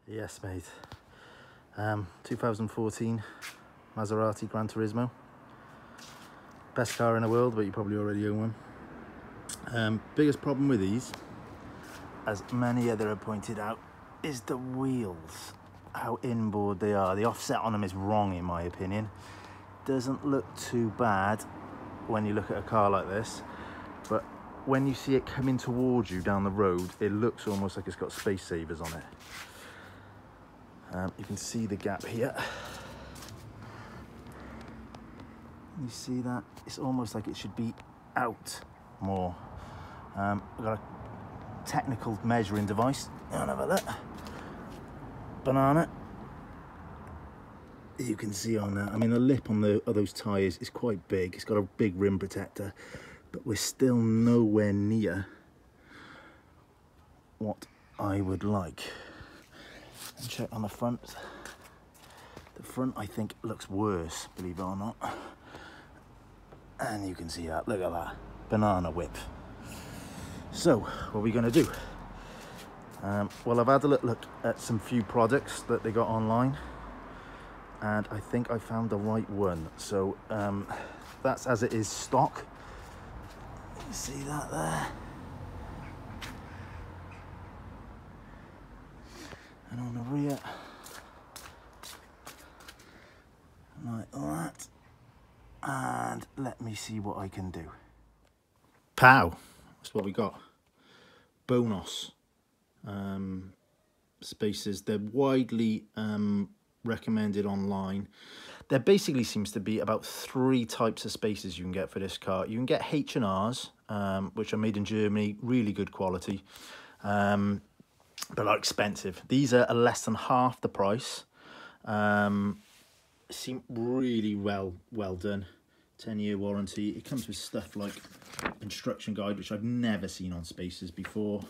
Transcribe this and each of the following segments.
Yes, mate. 2014 Maserati Granturismo. Best car in the world, but you probably already own one. Biggest problem with these, as many other have pointed out, is the wheels. How inboard they are. The offset on them is wrong, in my opinion. Doesn't look too bad when you look at a car like this, but when you see it coming towards you down the road, it looks almost like it's got space savers on it. You can see the gap here. You see that? It's almost like it should be out more. I've got a technical measuring device. I'll have a look. Banana. You can see on that. I mean, the lip on those tyres is quite big. It's got a big rim protector, but we're still nowhere near what I would like. And check on the front. The front, I think, looks worse, believe it or not. And you can see that. Look at that. Banana whip. So, what are we going to do? Well, I've had a look at some few products that they got online, and I think I found the right one. So, that's as it is stock. You see that there? And on the rear, like that. And let me see what I can do. Pow! That's what we got. Bonoss Spacers. They're widely recommended online. There basically seems to be about 3 types of spacers you can get for this car. You can get H&Rs, which are made in Germany, really good quality, but are expensive. These are less than half the price. Seem really well done. 10-year warranty. It comes with stuff like instruction guide, which I've never seen on Spacers before.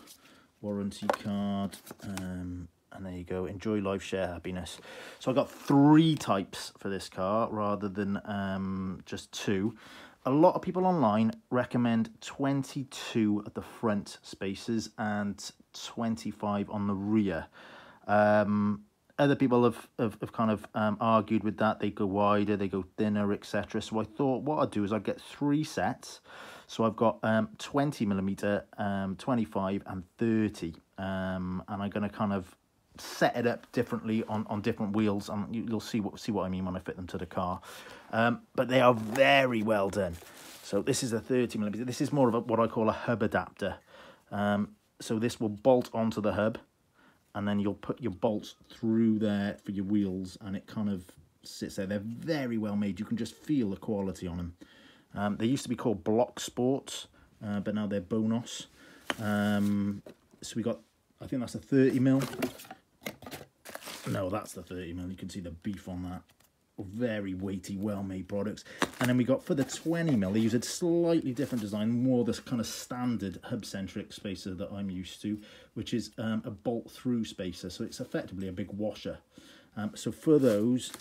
Warranty card, and there you go. Enjoy life, share happiness. So I got 3 types for this car rather than just 2. A lot of people online recommend 22 at the front spacers and 25 on the rear. Other people have kind of argued with that. They go wider, they go thinner, etc. So I thought what I'd do is I'd get 3 sets. So I've got 20mm, 25 and 30. And I'm going to kind of set it up differently on different wheels. And you'll see what I mean when I fit them to the car. But they are very well done. So this is a 30mm. This is more of what I call a hub adapter. So this will bolt onto the hub, and then you'll put your bolts through there for your wheels, and it kind of sits there. They're very well made. You can just feel the quality on them. They used to be called Block Sports, but now they're Bonoss. So we got, I think that's a 30mm. No, that's the 30mm. You can see the beef on that. Very weighty, well-made products. And then we got, for the 20mm, they use a slightly different design, more this kind of standard hub-centric spacer that I'm used to, which is a bolt-through spacer. So it's effectively a big washer. So for those,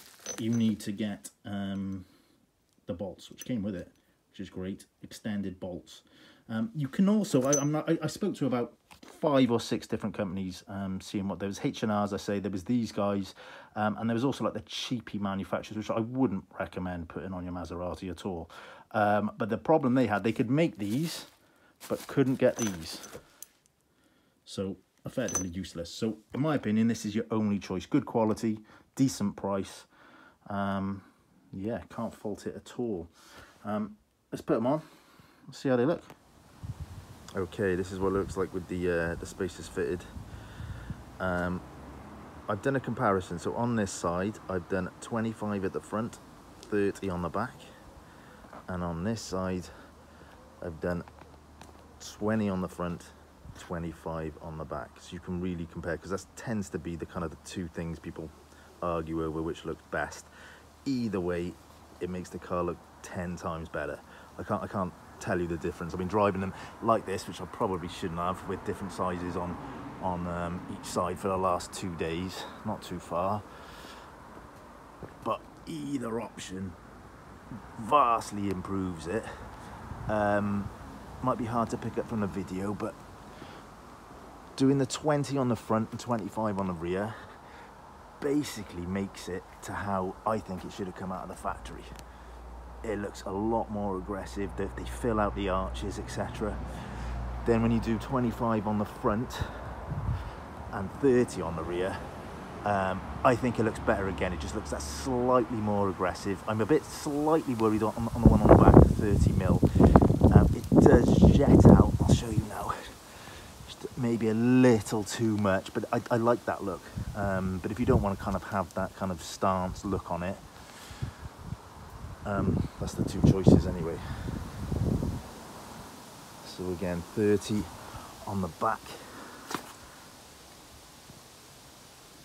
you need to get the bolts, which came with it, which is great. Extended bolts. You can also, I spoke to about 5 or 6 different companies, seeing what there was. H&Rs, I say, there was these guys, and there was also like the cheapy manufacturers, which I wouldn't recommend putting on your Maserati at all. But the problem they had, they could make these, but couldn't get these. So effectively useless. So in my opinion, this is your only choice. Good quality, decent price. Yeah, can't fault it at all. Let's put them on. Let's see how they look. Okay, this is what it looks like with the spacers fitted. I've done a comparison. So on this side, I've done 25 at the front, 30 on the back. And on this side, I've done 20 on the front, 25 on the back. So you can really compare, because that tends to be the kind of the 2 things people argue over which looks best. Either way, it makes the car look 10 times better. I can't tell you the difference. I've been driving them like this, which I probably shouldn't have, with different sizes on each side for the last 2 days. Not too far, but either option vastly improves it. Might be hard to pick up from the video, but doing the 20 on the front and 25 on the rear, basically makes it to how I think it should have come out of the factory. It looks a lot more aggressive, they fill out the arches, etc. Then when you do 25 on the front and 30 on the rear, I think it looks better again. It just looks that slightly more aggressive. I'm a bit slightly worried on the one on the back, 30mm. It does jet out, I'll show you now. Just maybe a little too much, but I like that look. But if you don't want to kind of have that kind of stance look on it, that's the two choices anyway. So again, 30 on the back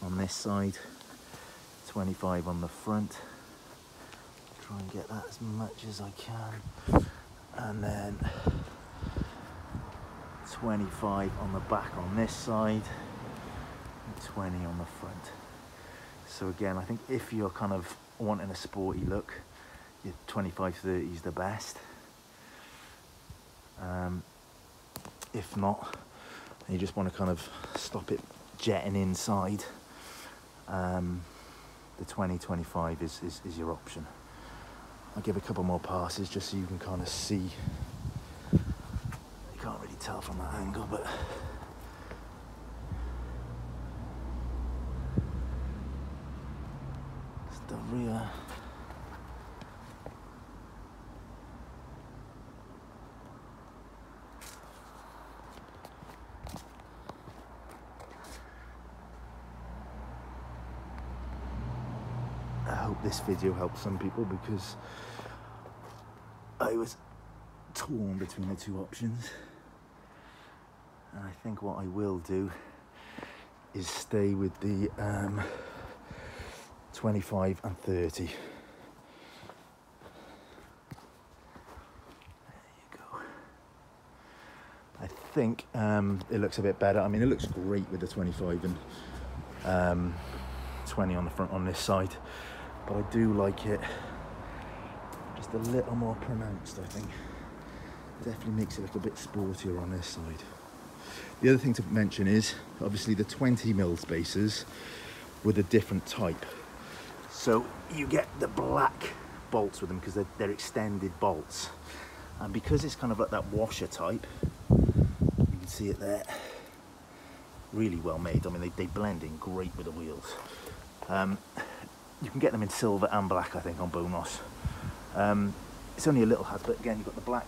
on this side, 25 on the front. Try and get that as much as I can, and then 25 on the back on this side, and 20 on the front. So again, I think if you're kind of wanting a sporty look, your 25-30 is the best. If not, and you just want to kind of stop it jetting inside, the 20-25 is your option. I'll give a couple more passes just so you can kind of see. You can't really tell from that angle, but it's the rear. I hope this video helps some people, because I was torn between the two options, and I think what I will do is stay with the 25 and 30. There you go. I think it looks a bit better. I mean, it looks great with the 25 and 20 on the front on this side, but I do like it just a little more pronounced. I think definitely makes it look a bit sportier on this side. The other thing to mention is obviously the 20mm spacers with a different type. So you get the black bolts with them because they're extended bolts, and because it's kind of like that washer type, you can see it there, really well made. I mean, they blend in great with the wheels. You can get them in silver and black, I think, on Bonoss. It's only a little hat, but again, you've got the black,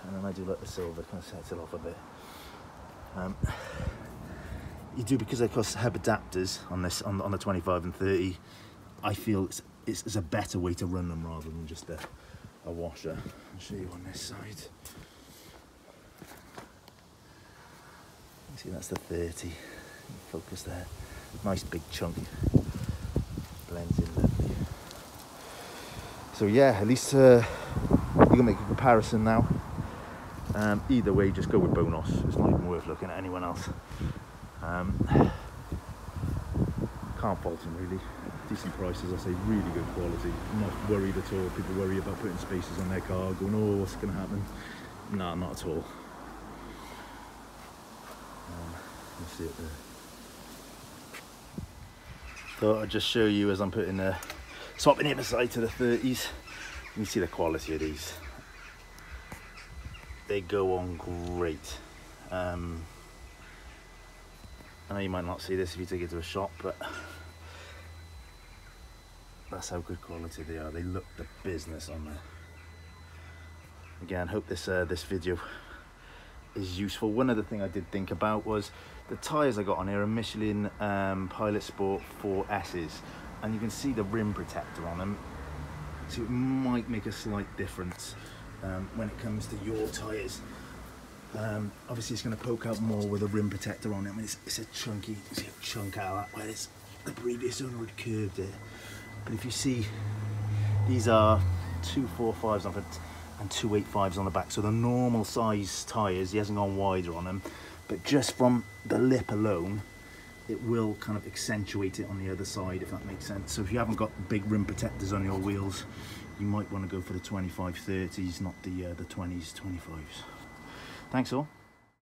and then I do like the silver, kind of sets it off a bit. You do, because they cost hub adapters on this, on the 25 and 30. I feel it's a better way to run them rather than just a washer. I'll show you on this side. You see, that's the 30. Focus there. Nice big chunk. Blends in lovely. So yeah, at least you can make a comparison now. Either way, just go with Bonoss. It's not even worth looking at anyone else. Can't fault them really. Decent prices, I say, really good quality. I'm not worried at all. People worry about putting spacers on their car, going, oh, what's going to happen? No, not at all. You see it there. Thought I'd just show you as I'm putting swapping it aside to the 30s. You can see the quality of these. They go on great. I know you might not see this if you take it to a shop, but that's how good quality they are. They look the business on there. Again, hope this video is useful. One other thing I did think about was the tyres I got on here are Michelin Pilot Sport 4S's, and you can see the rim protector on them, so it might make a slight difference when it comes to your tyres. Obviously it's going to poke out more with a rim protector on it. I mean, it's a chunky, you can see a chunk out of that where the previous owner had curved it. But if you see, these are 245s on front and 285s on the back, so the normal size tyres. He hasn't gone wider on them, but just from the lip alone, it will kind of accentuate it on the other side, if that makes sense. So if you haven't got big rim protectors on your wheels, you might want to go for the 25-30s, not the 20s, 25s. Thanks all.